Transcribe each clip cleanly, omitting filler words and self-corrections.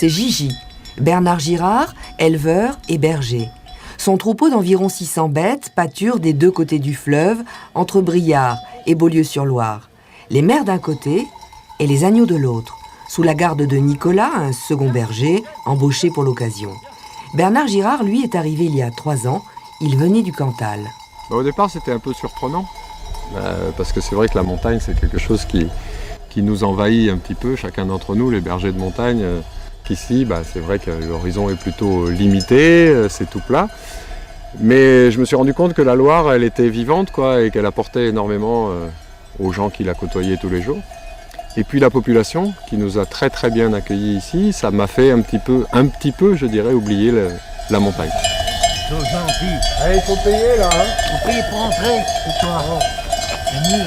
c'est Gigi, Bernard Girard, éleveur et berger. Son troupeau d'environ 600 bêtes pâture des deux côtés du fleuve, entre Briare et Beaulieu-sur-Loire. Les mères d'un côté et les agneaux de l'autre, sous la garde de Nicolas, un second berger, embauché pour l'occasion. Bernard Girard, lui, est arrivé il y a 3 ans. Il venait du Cantal. Au départ, c'était un peu surprenant, parce que c'est vrai que la montagne, c'est quelque chose qui nous envahit un petit peu, chacun d'entre nous, les bergers de montagne. Ici, c'est vrai que l'horizon est plutôt limité, c'est tout plat. Mais je me suis rendu compte que la Loire, elle était vivante, et qu'elle apportait énormément aux gens qui la côtoyaient tous les jours. Et puis la population, qui nous a très très bien accueillis ici, ça m'a fait un petit peu, je dirais, oublier la montagne. C'est gentil. Allez, il faut payer là. On paye pour entrer ce soir. C'est mûr.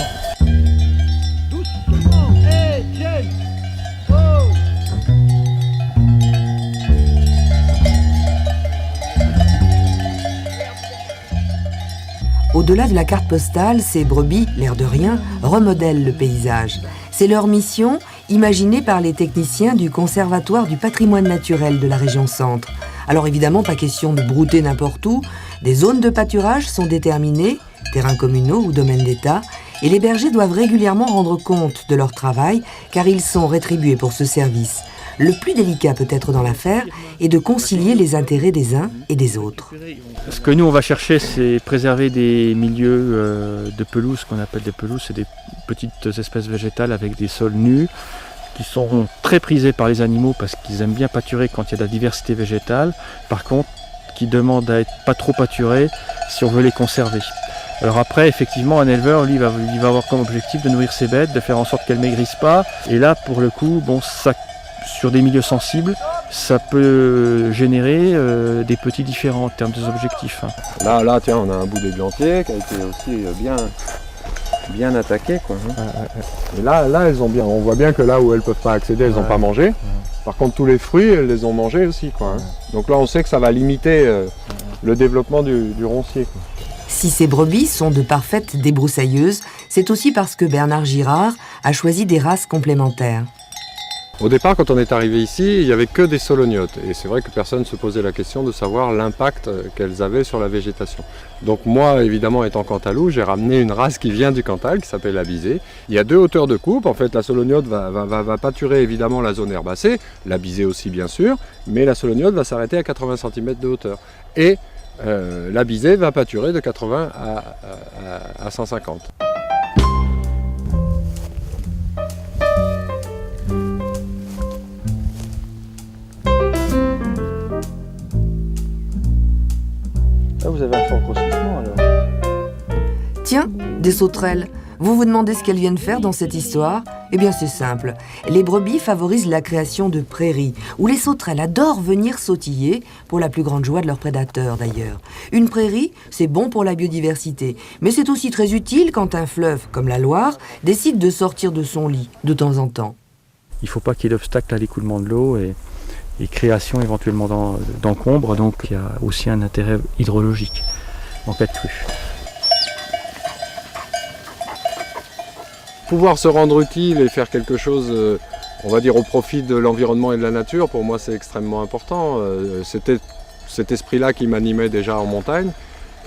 Au-delà de la carte postale, ces brebis, l'air de rien, remodèlent le paysage. C'est leur mission, imaginée par les techniciens du Conservatoire du patrimoine naturel de la région Centre. Alors évidemment, pas question de brouter n'importe où. Des zones de pâturage sont déterminées, terrains communaux ou domaines d'État, et les bergers doivent régulièrement rendre compte de leur travail, car ils sont rétribués pour ce service. Le plus délicat peut-être dans l'affaire est de concilier les intérêts des uns et des autres. Ce que nous on va chercher, c'est préserver des milieux de pelouse, qu'on appelle des pelouses, c'est des petites espèces végétales avec des sols nus, qui sont très prisés par les animaux parce qu'ils aiment bien pâturer quand il y a de la diversité végétale, par contre qui demandent à être pas trop pâturés si on veut les conserver. Alors après, effectivement, un éleveur, lui, il va avoir comme objectif de nourrir ses bêtes, de faire en sorte qu'elles maigrissent pas, et là, pour le coup, sur des milieux sensibles, ça peut générer des petits différends en termes des objectifs. Là, tiens, on a un bout d'églantier qui a été aussi bien attaqué, Et là, elles ont bien. On voit bien que là où elles peuvent pas accéder, elles n'ont pas mangé. Par contre, tous les fruits, elles les ont mangés aussi, Donc là, on sait que ça va limiter le développement du roncier. Si ces brebis sont de parfaites débroussailleuses, c'est aussi parce que Bernard Girard a choisi des races complémentaires. Au départ, quand on est arrivé ici, il n'y avait que des solognotes. Et c'est vrai que personne ne se posait la question de savoir l'impact qu'elles avaient sur la végétation. Donc moi, évidemment, étant cantalou, j'ai ramené une race qui vient du Cantal, qui s'appelle la bisée. Il y a 2 hauteurs de coupe. En fait, la solognote va pâturer évidemment la zone herbacée, la bisée aussi bien sûr, mais la solognote va s'arrêter à 80 cm de hauteur. Et la bisée va pâturer de 80 à 150. Là, vous avez un fort grossissement alors. Tiens, des sauterelles. Vous vous demandez ce qu'elles viennent faire dans cette histoire ? Eh bien c'est simple. Les brebis favorisent la création de prairies, où les sauterelles adorent venir sautiller, pour la plus grande joie de leurs prédateurs d'ailleurs. Une prairie, c'est bon pour la biodiversité, mais c'est aussi très utile quand un fleuve, comme la Loire, décide de sortir de son lit, de temps en temps. Il ne faut pas qu'il y ait d'obstacle à l'écoulement de l'eau et création éventuellement d'encombres, donc il y a aussi un intérêt hydrologique en cas de crue. Pouvoir se rendre utile et faire quelque chose, on va dire, au profit de l'environnement et de la nature, pour moi c'est extrêmement important. C'était cet esprit-là qui m'animait déjà en montagne.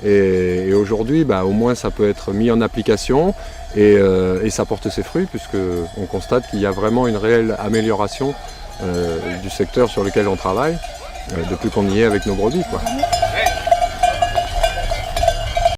Et aujourd'hui, au moins ça peut être mis en application et ça porte ses fruits, puisqu'on constate qu'il y a vraiment une réelle amélioration du secteur sur lequel on travaille depuis qu'on y est avec nos brebis,